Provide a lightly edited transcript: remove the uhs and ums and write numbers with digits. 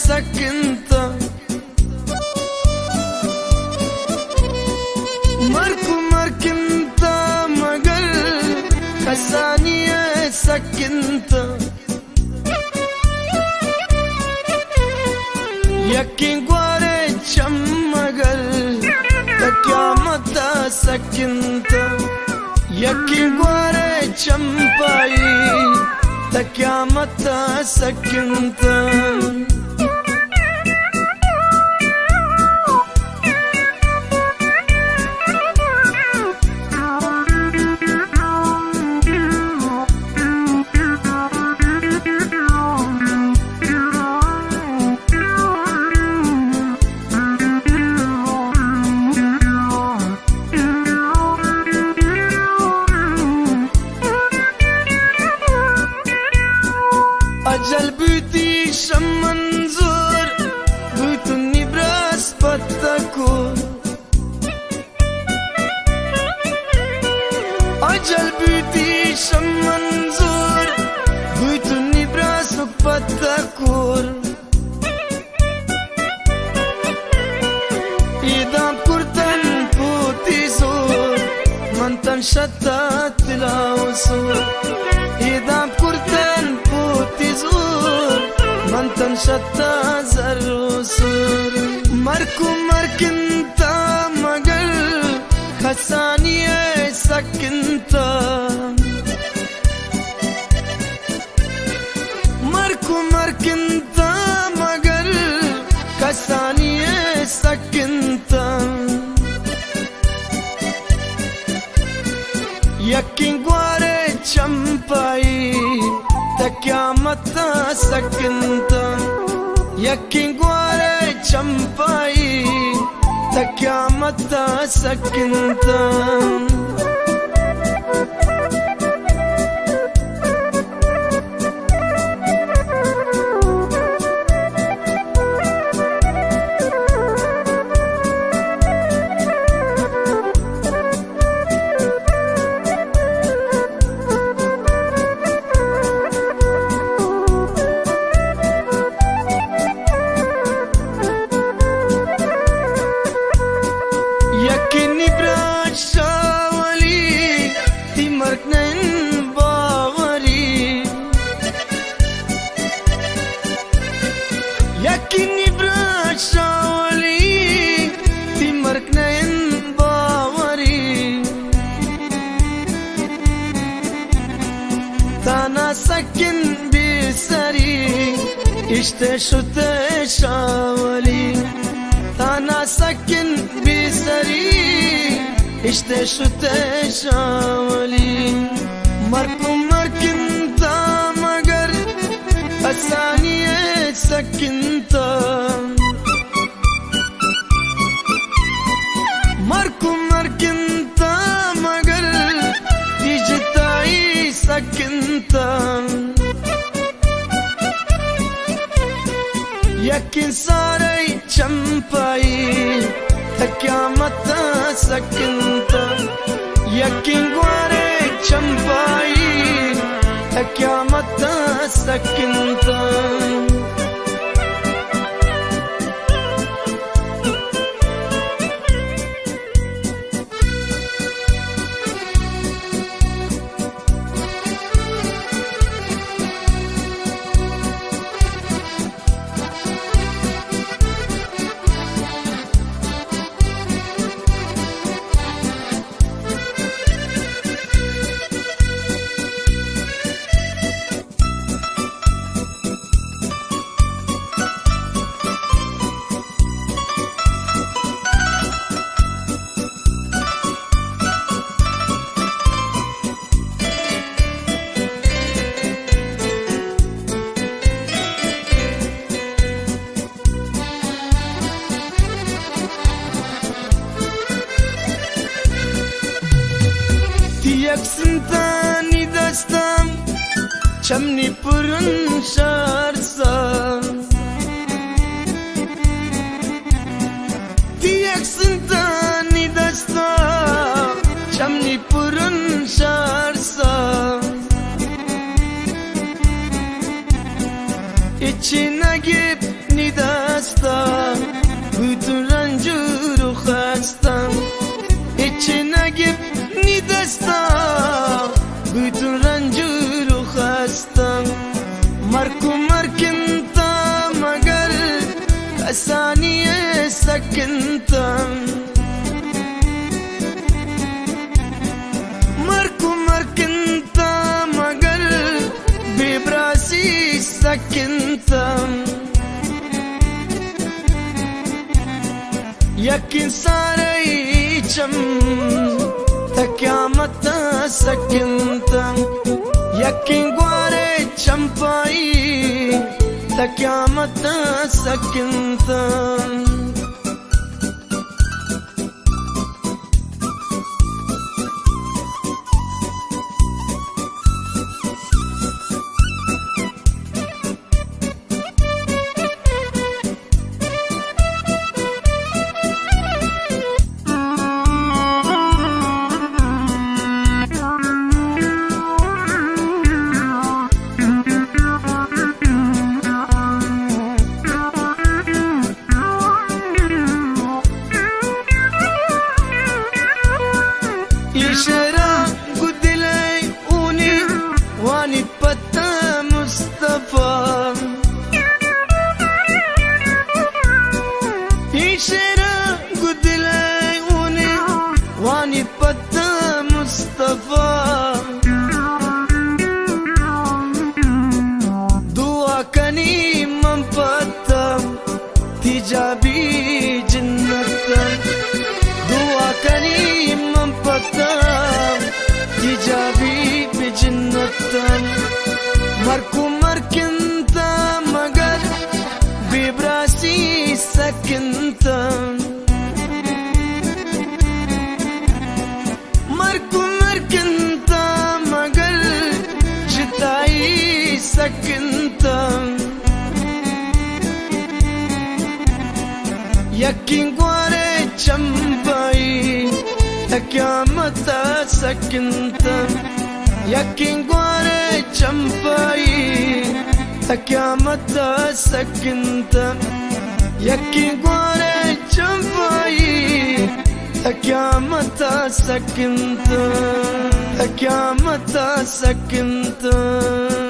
سكنتا مركو مركنتا مگر خسانية سكنتا يكين قواري چم مگر تقيامتا سكنتا يكين قواري چم پائی تقيامتا سكنتا أجل بيتي شم منظور بيتني براس بتكون أجل بيتي شم منظور بيتني براس بتكون إدام كرتن بوتي زور من تنشتت لاوسور إدام كرتن من تنشتا زروسور مركو مركنتا مگر خسانية سكنتا مركو مركنتا مگر خسانية سكنتا يكين قواري چمپائی تقيامتا سكنتا يكين قواري چمپائی تقيامتا سكنتا يكني براشاولي تمركنن باوري يكني براشاولي تمركنن باوري تانا سكن بسري اشتشت شاولي تانا سكن بسري اشتشت شاولي مركو مركنتا مگر أسانية سكنتا مركو مركنتا مگر تيجتاي سكنتا يكين ساري چمپائی تقيامتا سكنتا يكين قواري چمپائی تقيامتا سكنتا يكسنتاني دستم چمني پرن شارسا يكسنتاني دستم چمني پرن شارسا İçine gip nidasta bütün rancuru hastam. İçine gip nidasta bütün rancuru hastam. Marku markinta magar asaniye sakintam. Marku markinta magar bibrasi sakintam. Yakin sarai cham takyamata sakintam. Yakin gware champai takyamata sakintam. İşera gudilay uni wani patta Mustafa. İşera gudilay uni wani patta Mustafa. Dua kani mampatta tijabi jannatan. Dua kani mampatta tijabi bijannatan. Marku markinta magar bibrasi sakintam. Marku markinta magar jitai sakintam. Yakin gware champai takyamata sakintam. Yakin gware champai takyamata sakintam. Yakin gware champai takyamata sakintam. Takyamata sakintam.